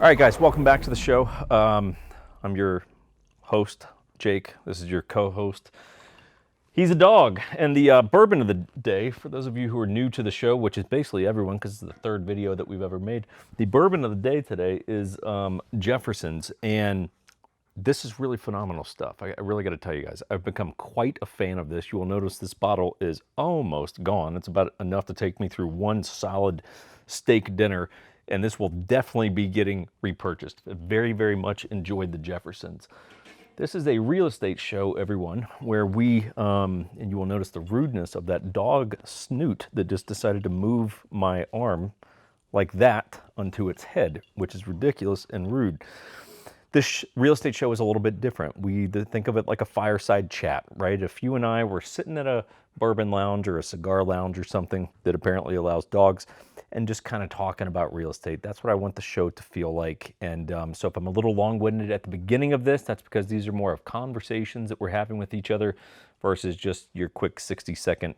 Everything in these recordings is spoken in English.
All right, guys, welcome back to the show. I'm your host, Jake. This is your co-host. He's a dog. And the bourbon of the day, for those of you who are new to the show, which is basically everyone because it's the third video that we've ever made, the bourbon of the day today is Jefferson's. And this is really phenomenal stuff. I really got to tell you guys, I've become quite a fan of this. You will notice this bottle is almost gone. It's about enough to take me through one solid steak dinner, and this will definitely be getting repurchased. I very, very much enjoyed the Jeffersons. This is a real estate show, everyone, where we, and you will notice the rudeness of that dog snoot that just decided to move my arm like that onto its head, which is ridiculous and rude. This real estate show is a little bit different. We think of it like a fireside chat, right? If you and I were sitting at a bourbon lounge or a cigar lounge or something that apparently allows dogs and just kind of talking about real estate, that's what I want the show to feel like. And so if I'm a little long-winded at the beginning of this, that's because these are more of conversations that we're having with each other versus just your quick 60-second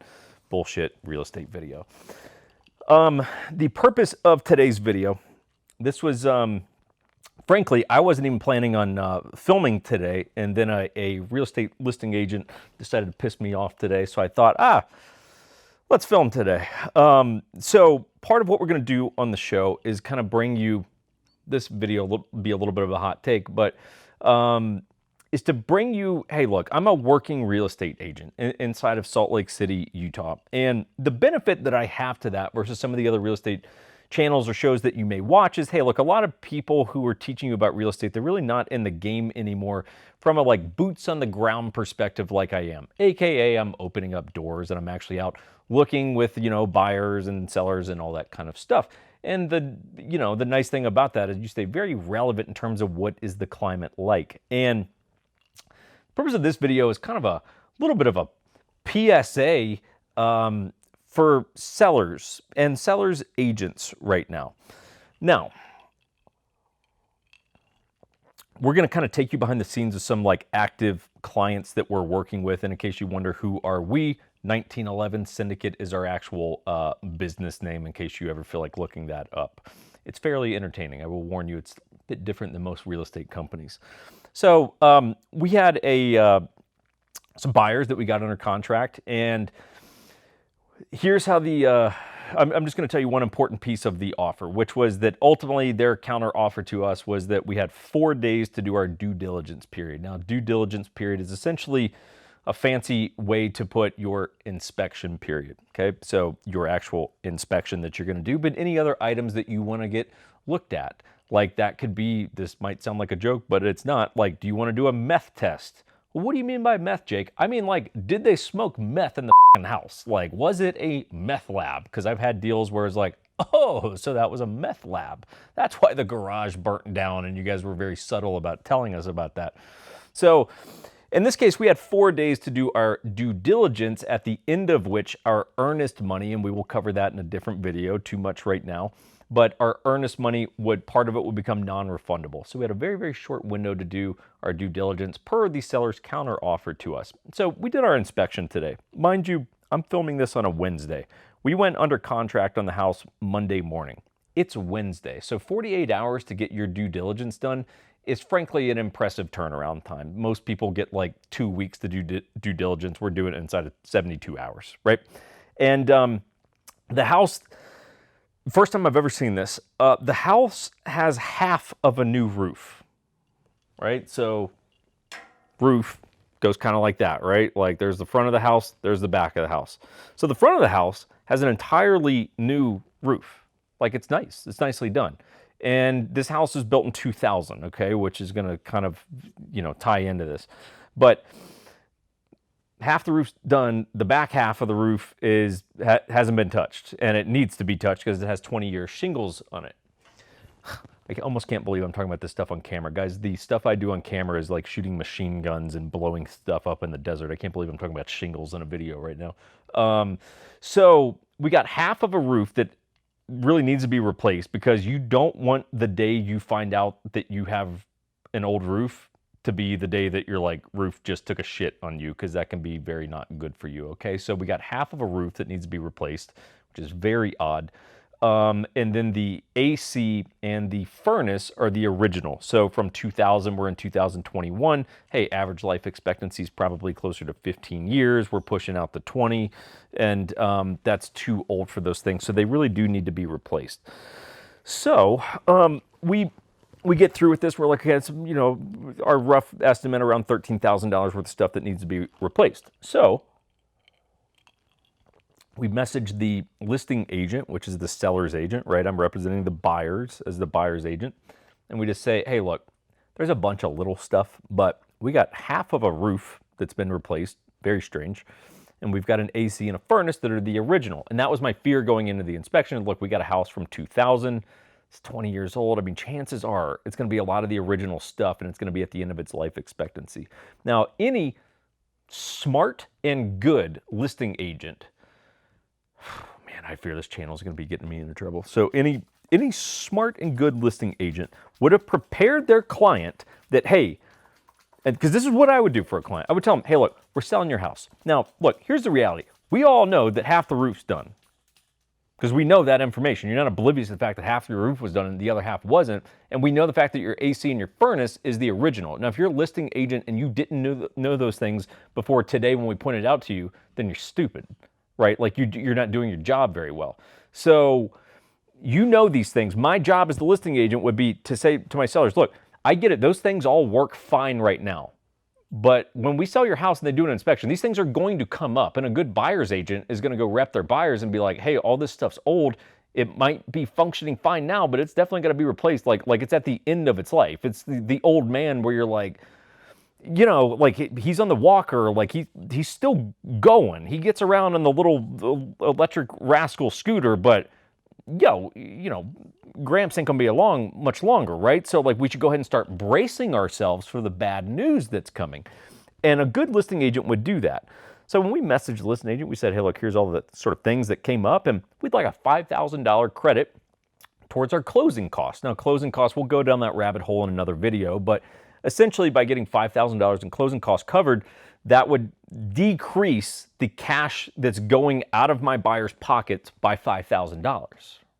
bullshit real estate video. The purpose of today's video, this was... frankly, I wasn't even planning on filming today, and then a real estate listing agent decided to piss me off today, so I thought, let's film today. So part of what we're going to do on the show is kind of bring you, this video will be a little bit of a hot take, but is to bring you, hey, look, I'm a working real estate agent inside of Salt Lake City, Utah, and the benefit that I have to that versus some of the other real estate channels or shows that you may watch is, hey, look, a lot of people who are teaching you about real estate, they're really not in the game anymore from a like boots on the ground perspective like I am. AKA I'm opening up doors and I'm actually out looking with, buyers and sellers and all that kind of stuff. And the nice thing about that is you stay very relevant in terms of what is the climate like. And the purpose of this video is kind of a little bit of a PSA for sellers and sellers agents right now. Now, we're going to kind of take you behind the scenes of some like active clients that we're working with. And in case you wonder who are we, 1911 Syndicate is our actual business name in case you ever feel like looking that up. It's fairly entertaining. I will warn you, it's a bit different than most real estate companies. So we had some buyers that we got under contract, and here's how I'm just going to tell you one important piece of the offer, which was that ultimately their counter offer to us was that we had 4 days to do our due diligence period. Now, due diligence period is essentially a fancy way to put your inspection period, okay? So your actual inspection that you're going to do, but any other items that you want to get looked at. Like that could be, this might sound like a joke, but it's not. Like, do you want to do a meth test? Well, what do you mean by meth, Jake? I mean, like, did they smoke meth in the house? Like, was it a meth lab? Because I've had deals where it's like, oh, so that was a meth lab. That's why the garage burnt down, and you guys were very subtle about telling us about that. So in this case, we had 4 days to do our due diligence, at the end of which our earnest money, and we will cover that in a different video, too much right now, but our earnest money part of it would become non-refundable. So we had a very, very short window to do our due diligence per the seller's counter offer to us. So we did our inspection today. Mind you, I'm filming this on a Wednesday. We went under contract on the house Monday morning. It's Wednesday, so 48 hours to get your due diligence done is frankly an impressive turnaround time. Most people get like 2 weeks to do due diligence. We're doing it inside of 72 hours, right? And the house, first time I've ever seen this, the house has half of a new roof, right? So roof goes kind of like that, right? Like there's the front of the house, there's the back of the house. So the front of the house has an entirely new roof. Like it's nice, it's nicely done. And this house was built in 2000, okay, which is going to kind of, tie into this. But half the roof's done. The back half of the roof hasn't been touched, and it needs to be touched because it has 20-year shingles on it. I almost can't believe I'm talking about this stuff on camera. Guys, the stuff I do on camera is like shooting machine guns and blowing stuff up in the desert. I can't believe I'm talking about shingles in a video right now. So we got half of a roof that really needs to be replaced because you don't want the day you find out that you have an old roof to be the day that your roof just took a shit on you, because that can be very not good for you. Okay, so we got half of a roof that needs to be replaced, which is very odd. And then the AC and the furnace are the original. So from 2000, we're in 2021. Hey, average life expectancy is probably closer to 15 years. We're pushing out to 20, and that's too old for those things. So they really do need to be replaced. So we get through with this. We're like, okay, it's, our rough estimate around $13,000 worth of stuff that needs to be replaced. So we message the listing agent, which is the seller's agent, right? I'm representing the buyers as the buyer's agent. And we just say, hey, look, there's a bunch of little stuff, but we got half of a roof that's been replaced. Very strange. And we've got an AC and a furnace that are the original. And that was my fear going into the inspection. Look, we got a house from 2000. It's 20 years old. I mean, chances are it's going to be a lot of the original stuff, and it's going to be at the end of its life expectancy. Now, any smart and good listing agent, man, I fear this channel is going to be getting me into trouble. So any smart and good listing agent would have prepared their client that, hey, and because this is what I would do for a client. I would tell them, hey, look, we're selling your house. Now, look, here's the reality. We all know that half the roof's done because we know that information. You're not oblivious to the fact that half your roof was done and the other half wasn't. And we know the fact that your AC and your furnace is the original. Now, if you're a listing agent and you didn't know those things before today when we pointed it out to you, then you're stupid. Right? Like you're not doing your job very well. So you know these things. My job as the listing agent would be to say to my sellers, look, I get it. Those things all work fine right now. But when we sell your house and they do an inspection, these things are going to come up. And a good buyer's agent is going to go rep their buyers and be like, hey, all this stuff's old. It might be functioning fine now, but it's definitely going to be replaced. Like it's at the end of its life. It's the old man where you're like, like he's on the walker, like he's still going. He gets around on the little electric rascal scooter, but Gramps ain't gonna be along much longer, right? So like we should go ahead and start bracing ourselves for the bad news that's coming. And a good listing agent would do that. So when we messaged the listing agent, we said, hey, look, here's all the sort of things that came up, and we'd like a $5,000 credit towards our closing costs. Now, closing costs, we'll go down that rabbit hole in another video, but essentially, by getting $5,000 in closing costs covered, that would decrease the cash that's going out of my buyer's pockets by $5,000,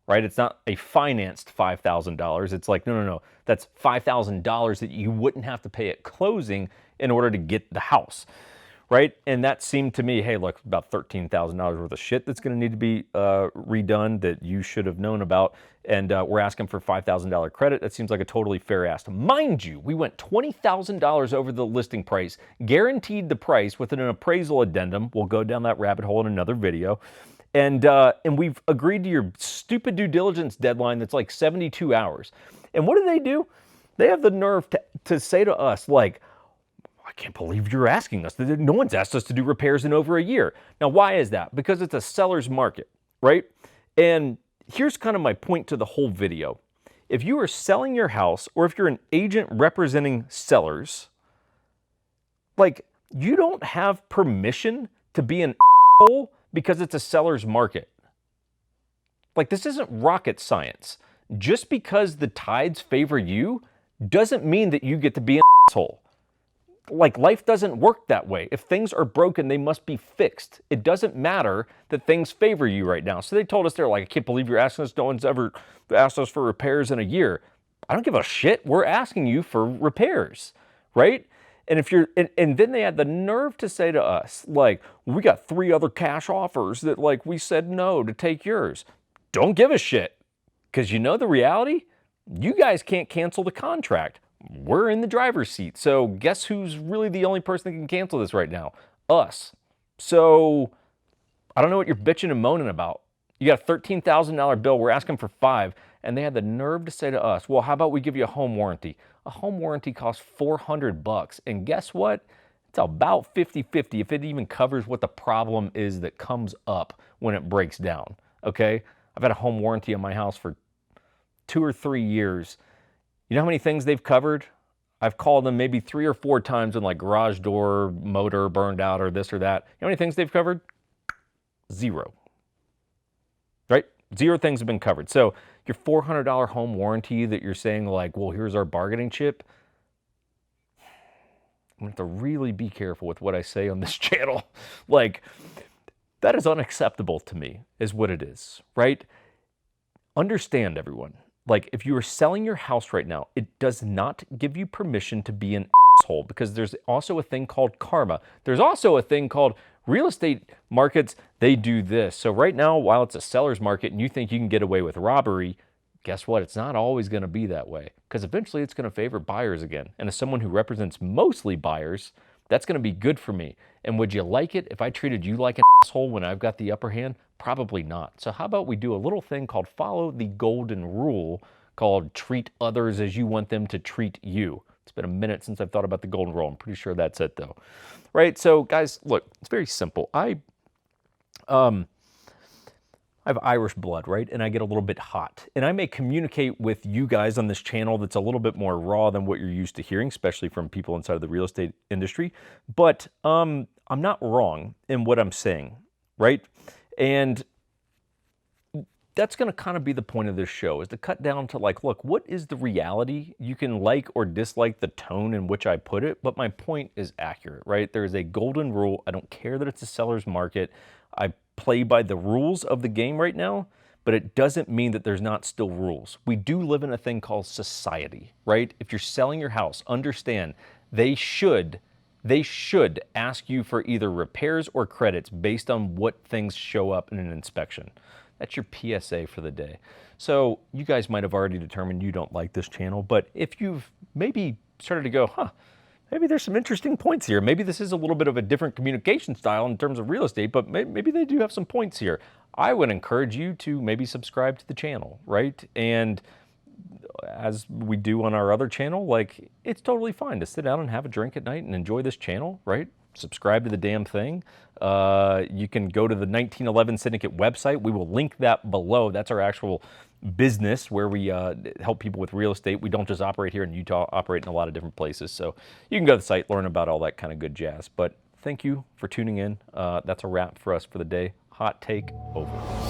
right? It's not a financed $5,000. It's like, no. That's $5,000 that you wouldn't have to pay at closing in order to get the house, right? And that seemed to me, hey, look, about $13,000 worth of shit that's going to need to be redone that you should have known about. And we're asking for $5,000 credit. That seems like a totally fair ask. Mind you, we went $20,000 over the listing price, guaranteed the price with an appraisal addendum. We'll go down that rabbit hole in another video. And we've agreed to your stupid due diligence deadline that's like 72 hours. And what do? They have the nerve to say to us, like, I can't believe you're asking us. No one's asked us to do repairs in over a year. Now, why is that? Because it's a seller's market, right? And here's kind of my point to the whole video. If you are selling your house, or if you're an agent representing sellers, like, you don't have permission to be an asshole because it's a seller's market. Like, this isn't rocket science. Just because the tides favor you doesn't mean that you get to be an asshole. Like, life doesn't work that way. If things are broken, they must be fixed. It doesn't matter that things favor you right now. So they told us, they're like, I can't believe you're asking us. No one's ever asked us for repairs in a year. I don't give a shit. We're asking you for repairs, right? And if you're, and then they had the nerve to say to us, like, we got 3 other cash offers that, like, we said no to take yours. Don't give a shit. Because you know the reality? You guys can't cancel the contract. We're in the driver's seat. So guess who's really the only person that can cancel this right now? Us. So I don't know what you're bitching and moaning about. You got a $13,000 bill. We're asking for $5,000. And they had the nerve to say to us, well, how about we give you a home warranty? A home warranty costs $400. And guess what? It's about 50-50 if it even covers what the problem is that comes up when it breaks down. Okay? I've had a home warranty on my house for 2 or 3 years. You know how many things they've covered? I've called them maybe 3 or 4 times when, like, garage door motor burned out or this or that. You know how many things they've covered? 0. Right? 0 things have been covered. So your $400 home warranty that you're saying, like, well, here's our bargaining chip. I'm going to have to really be careful with what I say on this channel. Like, that is unacceptable to me, is what it is, right? Understand, everyone. Like, if you are selling your house right now, it does not give you permission to be an asshole, because there's also a thing called karma. There's also a thing called real estate markets. They do this. So right now, while it's a seller's market and you think you can get away with robbery, guess what? It's not always going to be that way, because eventually it's going to favor buyers again. And as someone who represents mostly buyers, that's going to be good for me. And would you like it if I treated you like an asshole when I've got the upper hand? Probably not. So how about we do a little thing called follow the golden rule, called treat others as you want them to treat you. It's been a minute since I've thought about the golden rule. I'm pretty sure that's it though. Right? So guys, look, it's very simple. I have Irish blood, right? And I get a little bit hot. And I may communicate with you guys on this channel that's a little bit more raw than what you're used to hearing, especially from people inside of the real estate industry. But I'm not wrong in what I'm saying, right? And that's going to kind of be the point of this show, is to cut down to like, look, what is the reality? You can like or dislike the tone in which I put it, but my point is accurate, right? There is a golden rule. I don't care that it's a seller's market. I play by the rules of the game right now, but it doesn't mean that there's not still rules. We do live in a thing called society, right? If you're selling your house, understand they should ask you for either repairs or credits based on what things show up in an inspection. That's your PSA for the day. So you guys might have already determined you don't like this channel, but if you've maybe started to go, maybe there's some interesting points here. Maybe this is a little bit of a different communication style in terms of real estate, but maybe they do have some points here. I would encourage you to maybe subscribe to the channel, right? And as we do on our other channel, like, it's totally fine to sit down and have a drink at night and enjoy this channel, right? Subscribe to the damn thing. You can go to the 1911 Syndicate website. We will link that below. That's our actual business where we help people with real estate. We don't just operate here in Utah, operate in a lot of different places. So you can go to the site, learn about all that kind of good jazz. But thank you for tuning in. That's a wrap for us for the day. Hot take over.